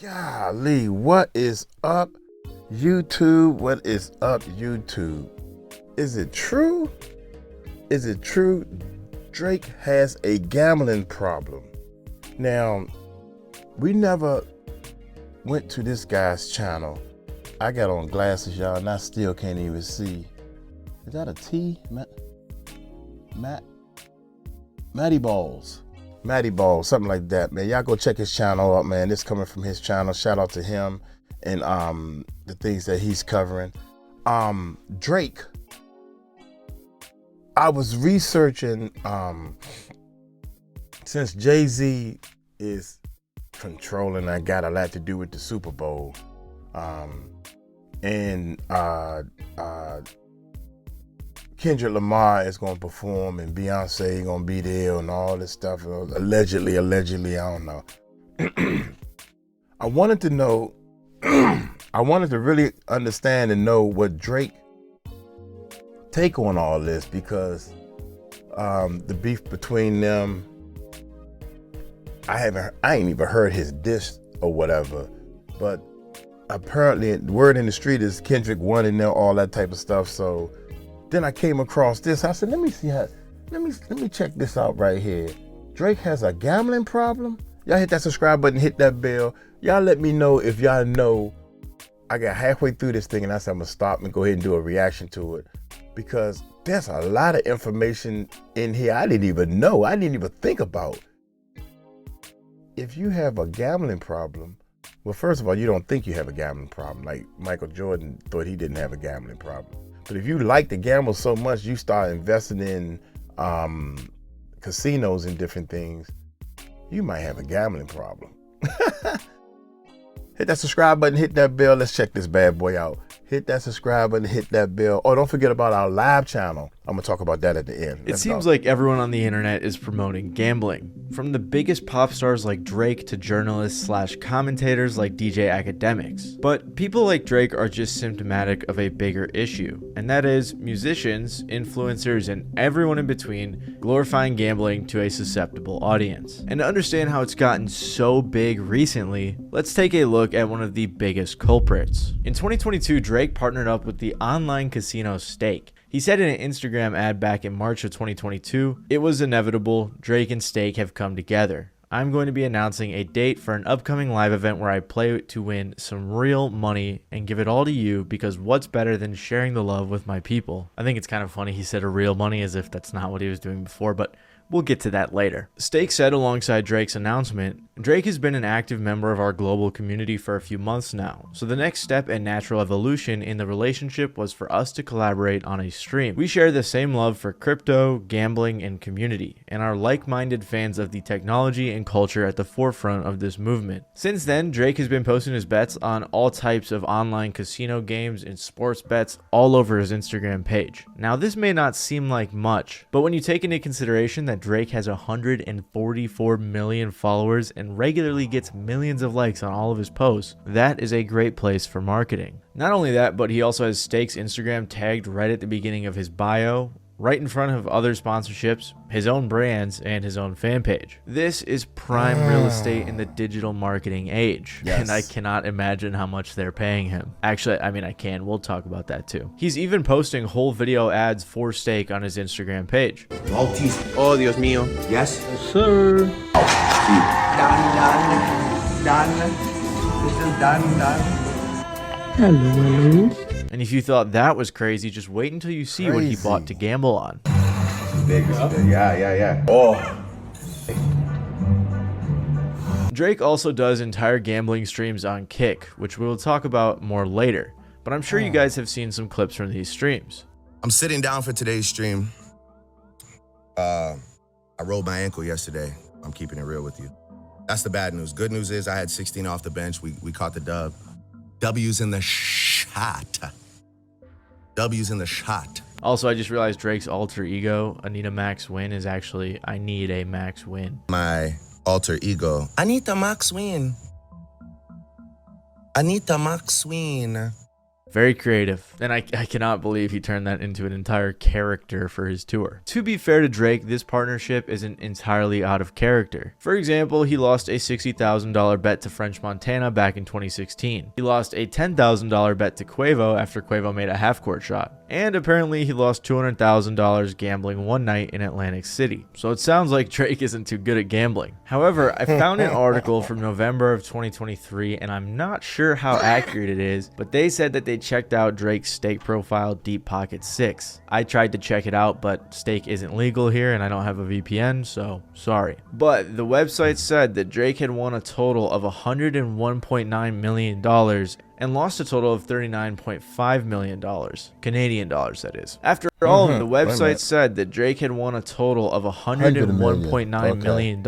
Golly, what is up, YouTube? What is up, YouTube? Is it true? Is it true? Drake has a gambling problem. Now, we never went to this guy's channel. I got on glasses, y'all, and I still can't even see. Is that a T? Matty Balls. Matty Balls, something like that, man. Y'all go check his channel out, man. This coming from his channel. Shout out to him and the things that he's covering. Drake. I was researching since Jay-Z is controlling, I got a lot to do with the Super Bowl. Kendrick Lamar is going to perform and Beyonce going to be there and all this stuff. Allegedly, I don't know. I wanted to know, I wanted to really understand and know what Drake take on all this, because the beef between them, I ain't even heard his diss or whatever, but apparently the word in the street is Kendrick won in there, all that type of stuff. So then I came across this. I said, let me check this out right here. Drake has a gambling problem. Y'all hit that subscribe button, hit that bell. Y'all let me know if y'all know. I got halfway through this thing and I said I'm gonna stop and go ahead and do a reaction to it, because there's a lot of information in here I didn't even know. I didn't even think about. If you have a gambling problem, well, first of all, you don't think you have a gambling problem. Like Michael Jordan thought he didn't have a gambling problem. But if you like to gamble so much, you start investing in casinos and different things, you might have a gambling problem. Hit that subscribe button, hit that bell. Let's check this bad boy out. Hit that subscribe button, hit that bell. Oh, don't forget about our live channel. I'm gonna talk about that at the end. It seems like everyone on the internet is promoting gambling. From the biggest pop stars like Drake to journalists / commentators like DJ Academics. But people like Drake are just symptomatic of a bigger issue, and that is musicians, influencers, and everyone in between glorifying gambling to a susceptible audience. And to understand how it's gotten so big recently, let's take a look at one of the biggest culprits. In 2022, Drake partnered up with the online casino Stake. He said in an Instagram ad back in March of 2022, "It was inevitable, Drake and Stake have come together. I'm going to be announcing a date for an upcoming live event where I play to win some real money and give it all to you, because what's better than sharing the love with my people?" I think it's kind of funny he said a real money as if that's not what he was doing before, but we'll get to that later. Stake said alongside Drake's announcement, "Drake has been an active member of our global community for a few months now, so the next step and natural evolution in the relationship was for us to collaborate on a stream. We share the same love for crypto, gambling, and community, and are like-minded fans of the technology and culture at the forefront of this movement." Since then, Drake has been posting his bets on all types of online casino games and sports bets all over his Instagram page. Now, this may not seem like much, but when you take into consideration that Drake has 144 million followers and regularly gets millions of likes on all of his posts, that is a great place for marketing. Not only that, but he also has Stake's Instagram tagged right at the beginning of his bio, right in front of other sponsorships, his own brands, and his own fan page. This is prime real estate in the digital marketing age, Yes. and I cannot imagine how much they're paying him. Actually, I mean, I can. We'll talk about that too. He's even posting whole video ads for Stake on his Instagram page. Maltese. Oh, Dios mío. Yes? Sir. Done. This is done. Hello. And if you thought that was crazy, just wait until you see what he bought to gamble on. Big. Yeah. Oh. Drake also does entire gambling streams on Kick, which we will talk about more later, but I'm sure you guys have seen some clips from these streams. I'm sitting down for today's stream. I rolled my ankle yesterday. I'm keeping it real with you. That's the bad news. Good news is I had 16 off the bench. We caught the dub. W's in the shot. W's in the shot. Also, I just realized Drake's alter ego, Anita Max Win, is actually I Need a Max Win. My alter ego. Anita Max Win. Anita Max Win. Very creative, and I cannot believe he turned that into an entire character for his tour. To be fair to Drake, this partnership isn't entirely out of character. For example, he lost a $60,000 bet to French Montana back in 2016. He lost a $10,000 bet to Quavo after Quavo made a half-court shot. And apparently he lost $200,000 gambling one night in Atlantic City. So it sounds like Drake isn't too good at gambling. However, I found an article from November of 2023, and I'm not sure how accurate it is, but they said that they checked out Drake's stake profile Deep Pocket 6. I tried to check it out, but stake isn't legal here and I don't have a VPN, so sorry. But the website said that Drake had won a total of $101.9 million and lost a total of $39.5 million. Canadian dollars, that is. After all, the website said that Drake had won a total of $101.9 million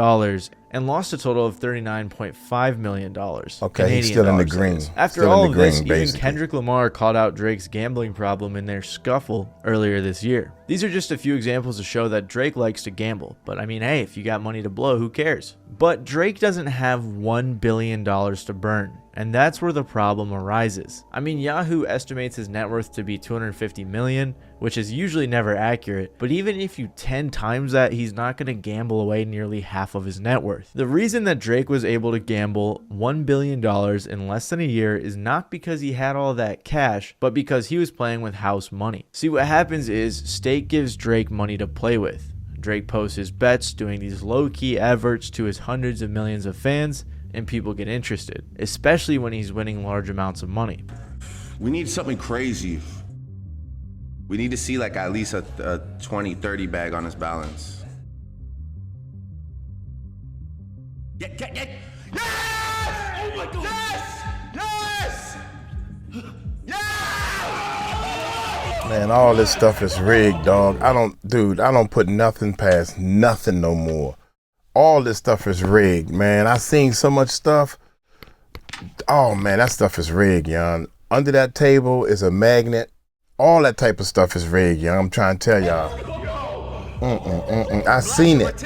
and lost a total of $39.5 million. Okay, he's still in the green. After all of this, even Kendrick Lamar called out Drake's gambling problem in their scuffle earlier this year. These are just a few examples to show that Drake likes to gamble. But I mean, hey, if you got money to blow, who cares? But Drake doesn't have $1 billion to burn. And that's where the problem arises. I mean, Yahoo estimates his net worth to be $250 million, which is usually never accurate, but even if you 10 times that, he's not going to gamble away nearly half of his net worth. The reason that Drake was able to gamble $1 billion in less than a year is not because he had all that cash, but because he was playing with house money. See, what happens is Stake gives Drake money to play with. Drake posts his bets, doing these low-key adverts to his hundreds of millions of fans, and people get interested, especially when he's winning large amounts of money. We need something crazy. We need to see like at least a 20, 30 bag on his balance. Yes! Oh my God! Yes! Yes! Man, all this stuff is rigged, dog. I don't put nothing past nothing no more. All this stuff is rigged, man. I seen so much stuff. Oh man, that stuff is rigged, young. Under that table is a magnet. All that type of stuff is rigged, young. I'm trying to tell y'all. I seen it.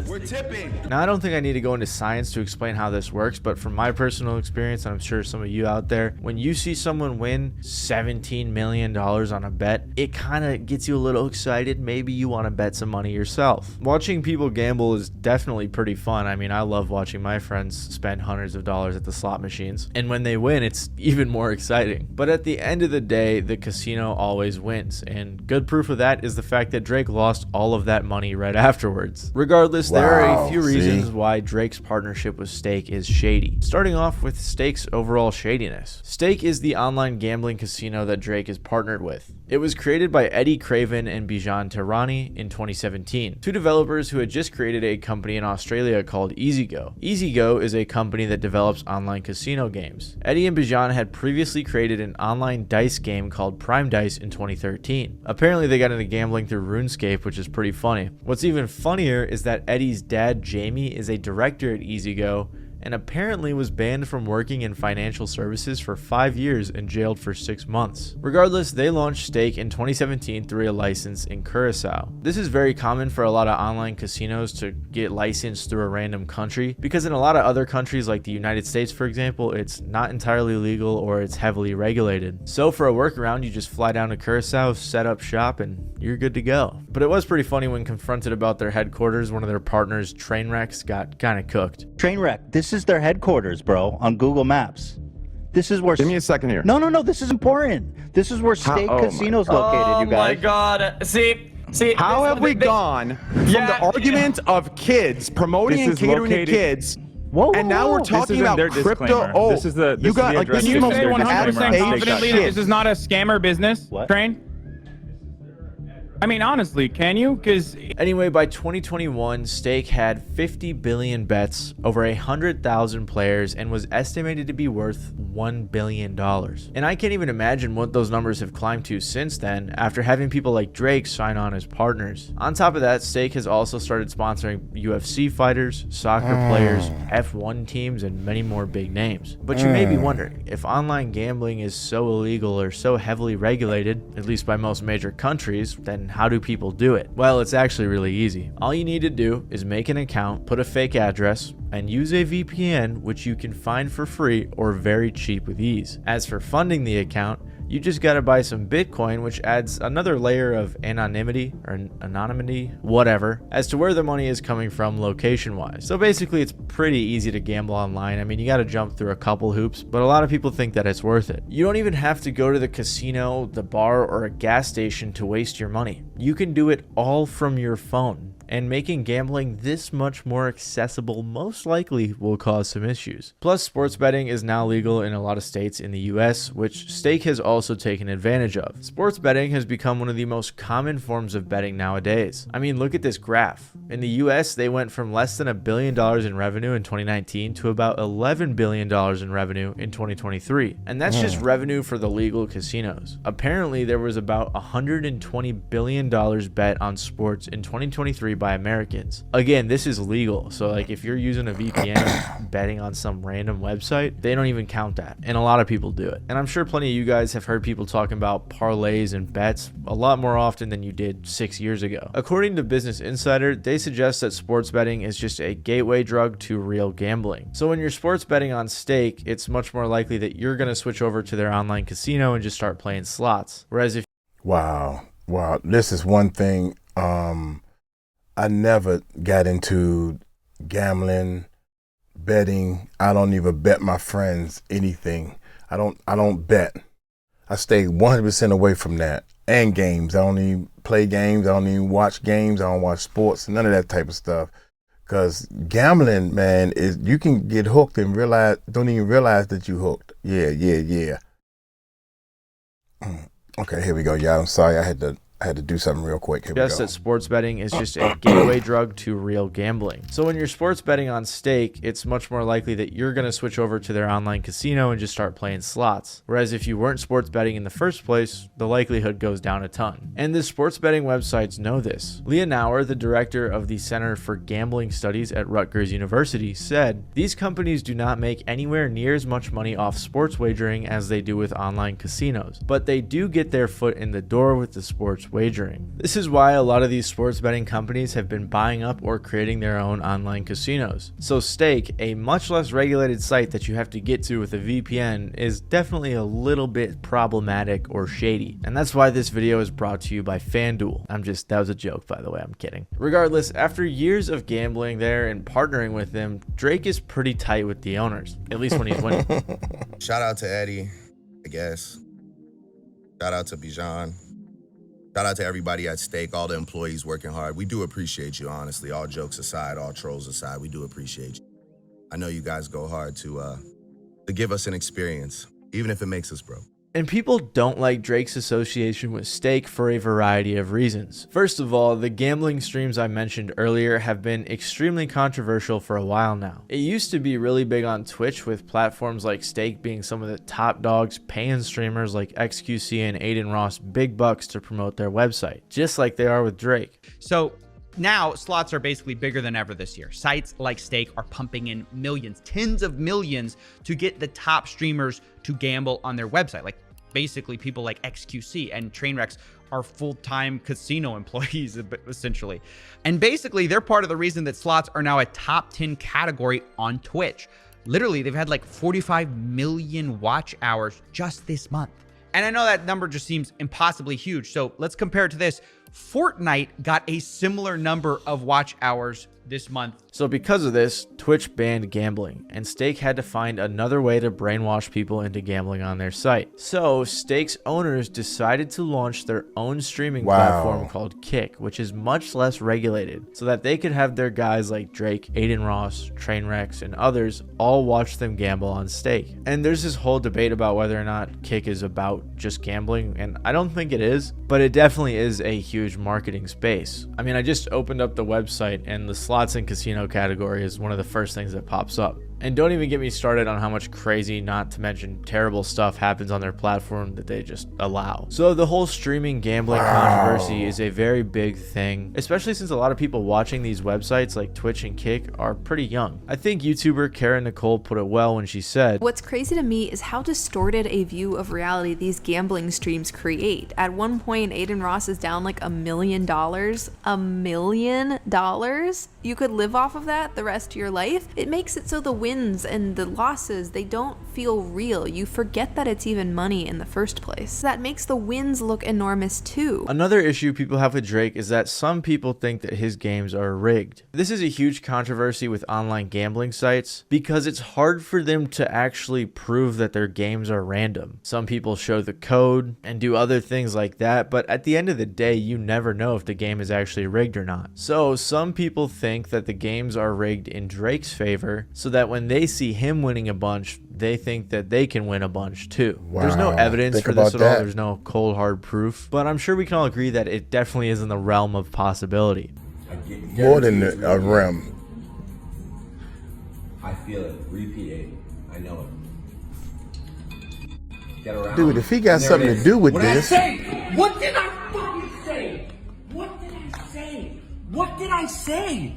We're tipping. Now, I don't think I need to go into science to explain how this works, but from my personal experience, and I'm sure some of you out there, when you see someone win $17 million on a bet, it kind of gets you a little excited. Maybe you want to bet some money yourself. Watching people gamble is definitely pretty fun. I mean, I love watching my friends spend hundreds of dollars at the slot machines, and when they win, it's even more exciting. But at the end of the day, the casino always wins, and good proof of that is the fact that Drake lost all of that money right afterwards. Regardless, there are a few reasons why Drake's partnership with Stake is shady. Starting off with Stake's overall shadiness. Stake is the online gambling casino that Drake is partnered with. It was created by Eddie Craven and Bijan Tehrani in 2017, two developers who had just created a company in Australia called EasyGo. EasyGo is a company that develops online casino games. Eddie and Bijan had previously created an online dice game called Prime Dice in 2013. Apparently they got into gambling through RuneScape, which is pretty funny. What's even funnier is that Eddie's dad, Jamie, is a director at EasyGo and apparently was banned from working in financial services for 5 years and jailed for 6 months. Regardless, they launched Stake in 2017 through a license in Curacao. This is very common for a lot of online casinos to get licensed through a random country, because in a lot of other countries like the United States, for example, it's not entirely legal or it's heavily regulated. So for a workaround, you just fly down to Curacao, set up shop, and you're good to go. But it was pretty funny when confronted about their headquarters, one of their partners, Trainwrecks, got kind of cooked. Trainwreck, this is their headquarters, bro, on Google Maps. This is where... Give me a second here. No, this is important. This is where Stake Casino's located, you guys. Oh my God. See. How have we gone from the argument of kids promoting and catering to kids, and now we're talking about crypto? Oh, this is the you got like can you say 100% confidently that shit. this is not a scammer business? What? Train? I mean, honestly, can you? Because anyway, by 2021, Stake had 50 billion bets, over 100,000 players, and was estimated to be worth $1 billion. And I can't even imagine what those numbers have climbed to since then, after having people like Drake sign on as partners. On top of that, Stake has also started sponsoring UFC fighters, soccer players, F1 teams, and many more big names. But you may be wondering, if online gambling is so illegal or so heavily regulated, at least by most major countries, then And how do people do it? Well, it's actually really easy. All you need to do is make an account, put a fake address, and use a VPN, which you can find for free or very cheap with ease. As for funding the account, you just gotta buy some Bitcoin, which adds another layer of anonymity, whatever, as to where the money is coming from location-wise. So basically, it's pretty easy to gamble online. I mean, you gotta jump through a couple hoops, but a lot of people think that it's worth it. You don't even have to go to the casino, the bar, or a gas station to waste your money. You can do it all from your phone. And making gambling this much more accessible most likely will cause some issues. Plus, sports betting is now legal in a lot of states in the US, which Stake has also taken advantage of. Sports betting has become one of the most common forms of betting nowadays. I mean, look at this graph. In the US, they went from less than $1 billion in revenue in 2019 to about $11 billion in revenue in 2023. And that's just revenue for the legal casinos. Apparently, there was about $120 billion bet on sports in 2023 by Americans. Again, this is legal, so like if you're using a VPN betting on some random website, they don't even count that, and a lot of people do it. And I'm sure plenty of you guys have heard people talking about parlays and bets a lot more often than you did 6 years ago. According to Business Insider, they suggest that sports betting is just a gateway drug to real gambling. So when you're sports betting on Stake, it's much more likely that you're going to switch over to their online casino and just start playing slots. Whereas if Wow, this is one thing. I never got into gambling, betting. I don't even bet my friends anything. I don't bet. I stay 100% away from that. And games. I don't even play games. I don't even watch games. I don't watch sports. None of that type of stuff. Because gambling, man, is you can get hooked and don't even realize that you hooked. Yeah. Okay, here we go, y'all. I'm sorry, I had to do something real quick. Here we go. That sports betting is just a gateway drug to real gambling. So when you're sports betting on Stake, it's much more likely that you're going to switch over to their online casino and just start playing slots. Whereas if you weren't sports betting in the first place, the likelihood goes down a ton. And the sports betting websites know this. Leah Nauer, the director of the Center for Gambling Studies at Rutgers University, said, "These companies do not make anywhere near as much money off sports wagering as they do with online casinos, but they do get their foot in the door with the sports wagering. This is why a lot of these sports betting companies have been buying up or creating their own online casinos. So Stake, a much less regulated site that you have to get to with a VPN, is definitely a little bit problematic or shady. And that's why this video is brought to you by FanDuel. That was a joke, by the way, I'm kidding. Regardless, after years of gambling there and partnering with them, Drake is pretty tight with the owners, at least when he's winning." Shout out to Eddie, I guess. Shout out to Bijan. Shout out to everybody at Stake, all the employees working hard. We do appreciate you, honestly. All jokes aside, all trolls aside, we do appreciate you. I know you guys go hard to give us an experience, even if it makes us broke. And people don't like Drake's association with Stake for a variety of reasons. First of all, the gambling streams I mentioned earlier have been extremely controversial for a while now. It used to be really big on Twitch, with platforms like Stake being some of the top dogs paying streamers like XQC and Aiden Ross big bucks to promote their website, just like they are with Drake. So now slots are basically bigger than ever this year. Sites like Stake are pumping in millions, tens of millions to get the top streamers to gamble on their website. Like basically people like XQC and Trainwrecks are full-time casino employees essentially. And basically they're part of the reason that slots are now a top 10 category on Twitch. Literally, they've had like 45 million watch hours just this month. And I know that number just seems impossibly huge. So let's compare it to this. Fortnite got a similar number of watch hours this month. So because of this, Twitch banned gambling, and Stake had to find another way to brainwash people into gambling on their site. So Stake's owners decided to launch their own streaming platform called Kick, which is much less regulated, so that they could have their guys like Drake, Aiden Ross, Trainwrecks, and others all watch them gamble on Stake. And there's this whole debate about whether or not Kick is about just gambling, and I don't think it is, but it definitely is a huge marketing space. I mean, I just opened up the website and the slots and casino category is one of the first things that pops up. And don't even get me started on how much crazy, not to mention terrible stuff happens on their platform that they just allow. So the whole streaming gambling controversy is a very big thing, especially since a lot of people watching these websites like Twitch and Kick are pretty young. I think YouTuber Karen Nicole put it well when she said, "What's crazy to me is how distorted a view of reality these gambling streams create. At one point, Aiden Ross is down like $1 million. $1 million? You could live off of that the rest of your life? It makes it so the wins and the losses, they don't feel real. You forget that it's even money in the first place. That makes the wins look enormous too." Another issue people have with Drake is that some people think that his games are rigged. This is a huge controversy with online gambling sites because it's hard for them to actually prove that their games are random. Some people show the code and do other things like that, but at the end of the day, you never know if the game is actually rigged or not. So some people think that the games are rigged in Drake's favor so that when they see him winning a bunch, they think that they can win a bunch too. Wow. There's no evidence for this at all. There's no cold hard proof, but I'm sure we can all agree that it definitely is in the realm of possibility. More than a realm. I feel it. Repeat it. I know it. Get around. Dude, if he got something to do with this. What did I fucking say? What did I say? What did I say?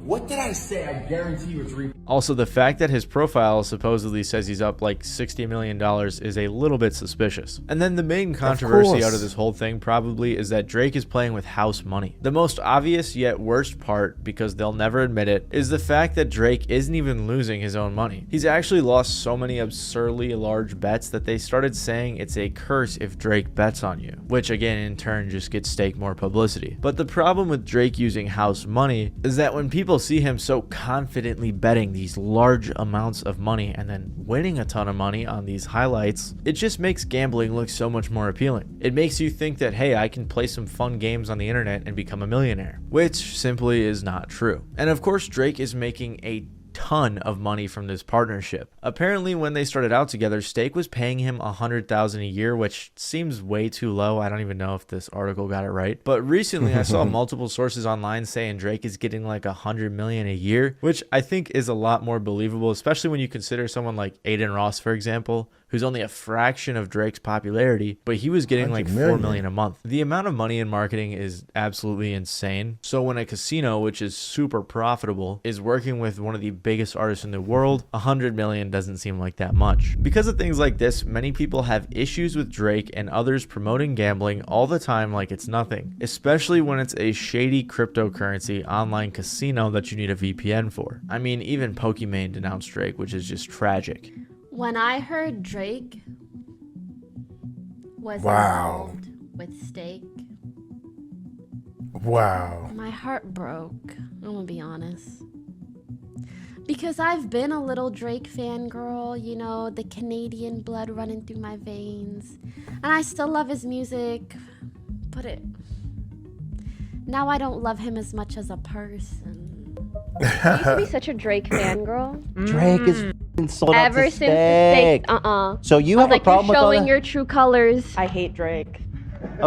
What did I say? I guarantee you it's repeat. Also, the fact that his profile supposedly says he's up like $60 million is a little bit suspicious. And then the main controversy out of this whole thing probably is that Drake is playing with house money. The most obvious yet worst part, because they'll never admit it, is the fact that Drake isn't even losing his own money. He's actually lost so many absurdly large bets that they started saying it's a curse if Drake bets on you, which again in turn just gets Stake more publicity. But the problem with Drake using house money is that when people see him so confidently betting these large amounts of money and then winning a ton of money on these highlights, it just makes gambling look so much more appealing. It makes you think that, hey, I can play some fun games on the internet and become a millionaire, which simply is not true. And of course, Drake is making a ton of money from this partnership. Apparently, when they started out together, Stake was paying him $100,000 a year, which seems way too low. I don't even know if this article got it right. But recently, I saw multiple sources online saying Drake is getting like $100 million a year, which I think is a lot more believable, especially when you consider someone like Aiden Ross, for example, who's only a fraction of Drake's popularity, but he was getting like $4 million a month. The amount of money in marketing is absolutely insane. So when a casino, which is super profitable, is working with one of the biggest artists in the world, $100 million doesn't seem like that much. Because of things like this, many people have issues with Drake and others promoting gambling all the time like it's nothing, especially when it's a shady cryptocurrency online casino that you need a VPN for. I mean, even Pokimane denounced Drake, which is just tragic. When I heard Drake was involved with Stake, my heart broke. I'm gonna be honest. Because I've been a little Drake fangirl, you know, the Canadian blood running through my veins. And I still love his music, but now I don't love him as much as a person. You used to be such a Drake fangirl. Drake is sold out Ever to since the Stake, So you have a problem with all showing that? your true colors. I hate Drake.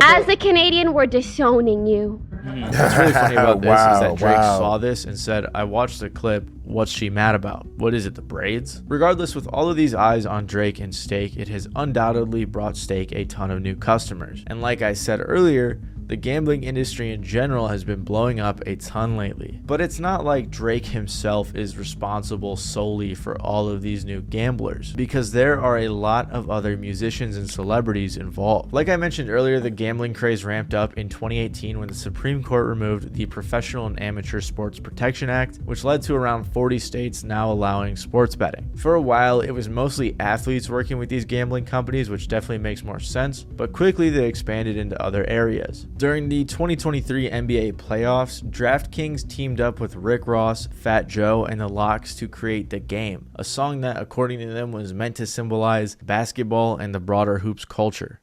As a Canadian, we're disowning you. What's really funny about this is that Drake saw this and said, I watched the clip, what's she mad about? What is it, the braids? Regardless, with all of these eyes on Drake and Stake, it has undoubtedly brought Stake a ton of new customers. And like I said earlier, the gambling industry in general has been blowing up a ton lately. But it's not like Drake himself is responsible solely for all of these new gamblers, because there are a lot of other musicians and celebrities involved. Like I mentioned earlier, the gambling craze ramped up in 2018 when the Supreme Court removed the Professional and Amateur Sports Protection Act, which led to around 40 states now allowing sports betting. For a while, it was mostly athletes working with these gambling companies, which definitely makes more sense, but quickly they expanded into other areas. During the 2023 NBA playoffs, DraftKings teamed up with Rick Ross, Fat Joe, and the Locks to create The Game, a song that, according to them, was meant to symbolize basketball and the broader hoops culture.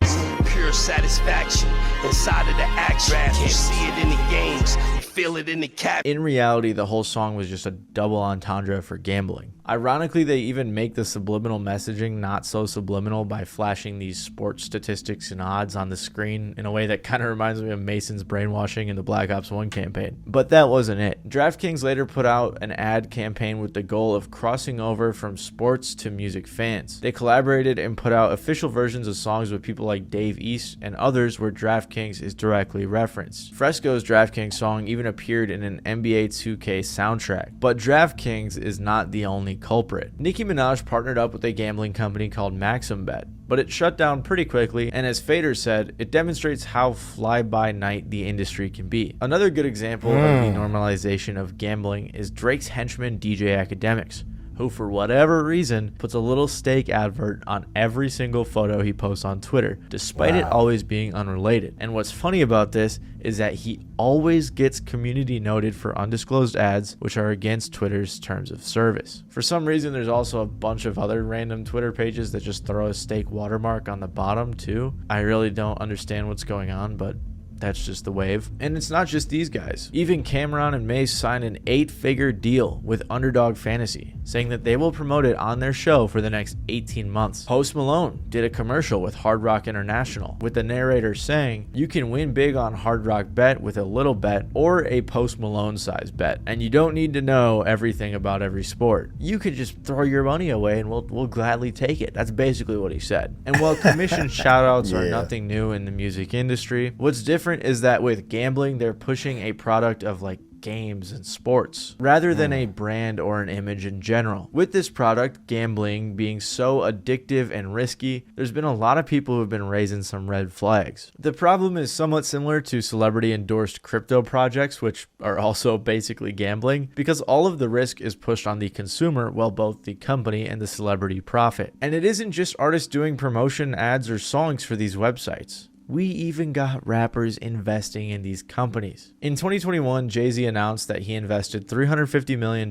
Pure satisfaction inside of the action. You see it in the games. feel it in the cap. In reality, the whole song was just a double entendre for gambling. Ironically, they even make the subliminal messaging not so subliminal by flashing these sports statistics and odds on the screen in a way that kind of reminds me of Mason's brainwashing in the Black Ops 1 campaign. But that wasn't it. DraftKings later put out an ad campaign with the goal of crossing over from sports to music fans. They collaborated and put out official versions of songs with people like Dave East and others where DraftKings is directly referenced. Fresco's DraftKings song even appeared in an NBA 2K soundtrack. But DraftKings is not the only culprit. Nicki Minaj partnered up with a gambling company called MaximBet, but it shut down pretty quickly, and as Fader said, it demonstrates how fly-by-night the industry can be. Another good example of the normalization of gambling is Drake's henchman DJ Academics, who for whatever reason puts a little steak advert on every single photo he posts on Twitter, despite it always being unrelated. And what's funny about this is that he always gets community noted for undisclosed ads, which are against Twitter's terms of service. For some reason, there's also a bunch of other random Twitter pages that just throw a steak watermark on the bottom too. I really don't understand what's going on, but that's just the wave. And it's not just these guys. Even Cameron and Mace signed an 8-figure deal with Underdog Fantasy, saying that they will promote it on their show for the next 18 months. Post Malone did a commercial with Hard Rock International, with the narrator saying, you can win big on Hard Rock Bet with a little bet or a Post Malone size bet. And you don't need to know everything about every sport. You could just throw your money away and we'll gladly take it. That's basically what he said. And while commission shoutouts are nothing new in the music industry, what's different is that with gambling, they're pushing a product of like games and sports rather than a brand or an image in general. With this product, gambling, being so addictive and risky, there's been a lot of people who have been raising some red flags. The problem is somewhat similar to celebrity endorsed crypto projects, which are also basically gambling, because all of the risk is pushed on the consumer while both the company and the celebrity profit. And it isn't just artists doing promotion ads or songs for these websites. We even got rappers investing in these companies. In 2021, Jay-Z announced that he invested $350 million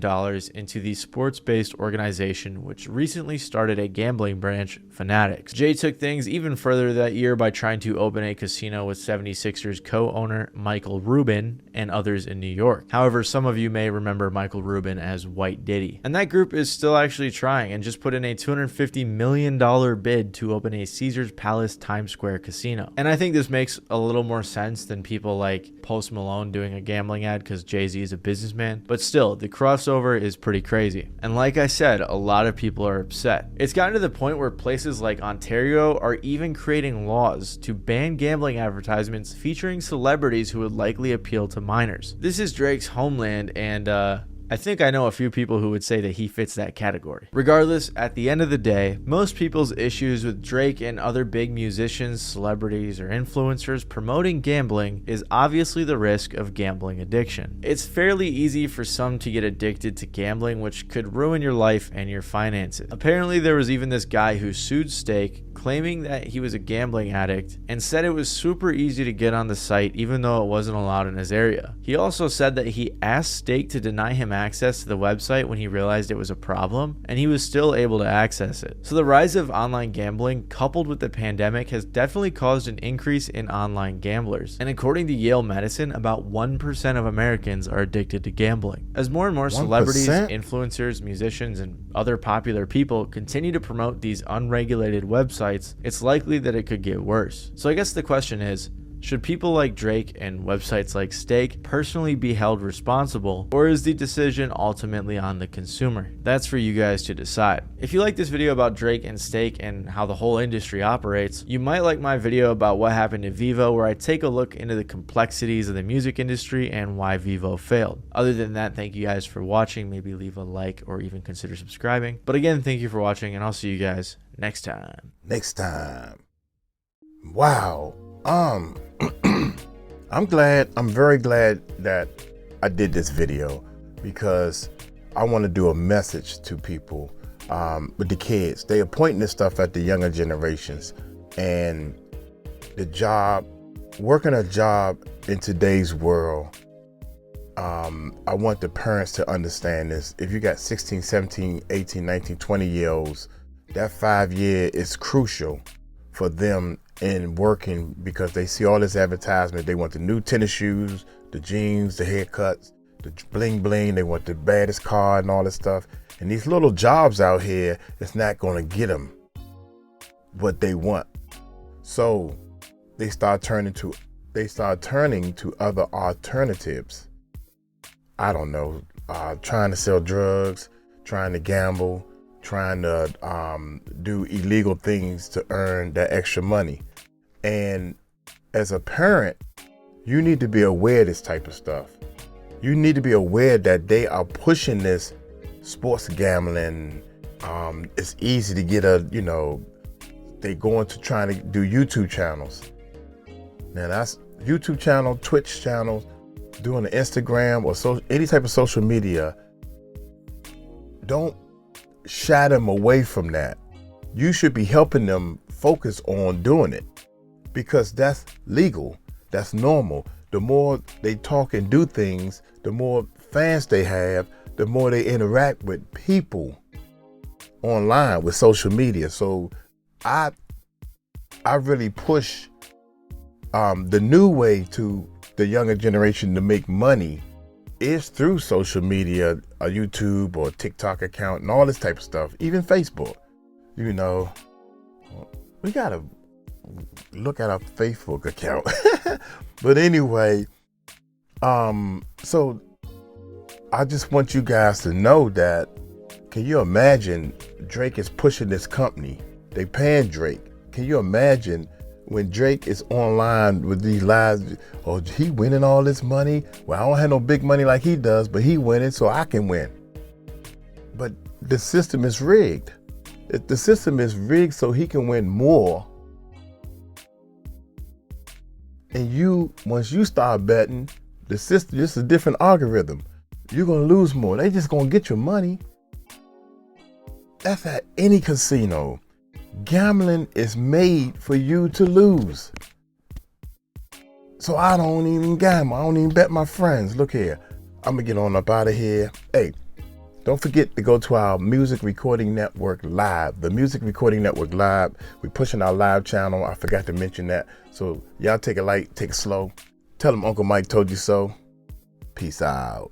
into the sports-based organization, which recently started a gambling branch, Fanatics. Jay took things even further that year by trying to open a casino with 76ers co-owner Michael Rubin and others in New York. However, some of you may remember Michael Rubin as White Diddy. And that group is still actually trying and just put in a $250 million bid to open a Caesars Palace Times Square casino. And I think this makes a little more sense than people like Post Malone doing a gambling ad because Jay-Z is a businessman. But still, the crossover is pretty crazy. And like I said, a lot of people are upset. It's gotten to the point where places like Ontario are even creating laws to ban gambling advertisements featuring celebrities who would likely appeal to minors. This is Drake's homeland, and I think I know a few people who would say that he fits that category. Regardless, at the end of the day, most people's issues with Drake and other big musicians, celebrities, or influencers promoting gambling is obviously the risk of gambling addiction. It's fairly easy for some to get addicted to gambling, which could ruin your life and your finances. Apparently, there was even this guy who sued Stake, claiming that he was a gambling addict, and said it was super easy to get on the site even though it wasn't allowed in his area. He also said that he asked Stake to deny him access to the website when he realized it was a problem, and he was still able to access it. So the rise of online gambling coupled with the pandemic has definitely caused an increase in online gamblers. And according to Yale Medicine, about 1% of Americans are addicted to gambling. As more and more celebrities, 1%? influencers, musicians, and other popular people continue to promote these unregulated websites, it's likely that it could get worse. So I guess the question is, should people like Drake and websites like Stake personally be held responsible, or is the decision ultimately on the consumer? That's for you guys to decide. If you like this video about Drake and Stake and how the whole industry operates, you might like my video about what happened to Vivo, where I take a look into the complexities of the music industry and why Vivo failed. Other than that, thank you guys for watching. Maybe leave a like or even consider subscribing. But again, thank you for watching, and I'll see you guys next time. Next time. Wow. I'm very glad that I did this video, because I want to do a message to people with the kids. They are pointing this stuff at the younger generations, and working a job in today's world. I want the parents to understand this. If you got 16, 17, 18, 19, 20-year-olds, that 5 year is crucial for them in working, because they see all this advertisement. They want the new tennis shoes, the jeans, the haircuts, the bling bling. They want the baddest car and all this stuff. And these little jobs out here, it's not going to get them what they want. So they start turning to other alternatives. I don't know, trying to sell drugs, trying to gamble, trying to do illegal things to earn that extra money. And as a parent, you need to be aware of this type of stuff. You need to be aware that they are pushing this sports gambling. It's easy to get they go into trying to do YouTube channels. Now that's YouTube channel, Twitch channels, doing the Instagram or any type of social media. Don't shy them away from that. You should be helping them focus on doing it because that's legal. That's normal. The more they talk and do things, the more fans they have, the more they interact with people online with social media. So I really push the new way to the younger generation to make money is through social media, a YouTube or TikTok account and all this type of stuff, even Facebook. You know, we gotta look at our Facebook account. But anyway, so I just want you guys to know that, can you imagine Drake is pushing this company? They paying Drake. Can you imagine when Drake is online with these lives? Oh, he winning all this money. Well, I don't have no big money like he does, but he winning, so I can win. But the system is rigged. The system is rigged so he can win more. And once you start betting, the system, this is a different algorithm. You're gonna lose more. They just gonna get your money. That's at any casino. Gambling is made for you to lose. So I don't even gamble. I don't even bet my friends. Look here, I'm gonna get on up out of here. Hey, don't forget to go to our Music Recording Network Live. The Music Recording Network Live. We're pushing our live channel. I forgot to mention that. So y'all take it light, take it slow. Tell them Uncle Mike told you so. Peace out.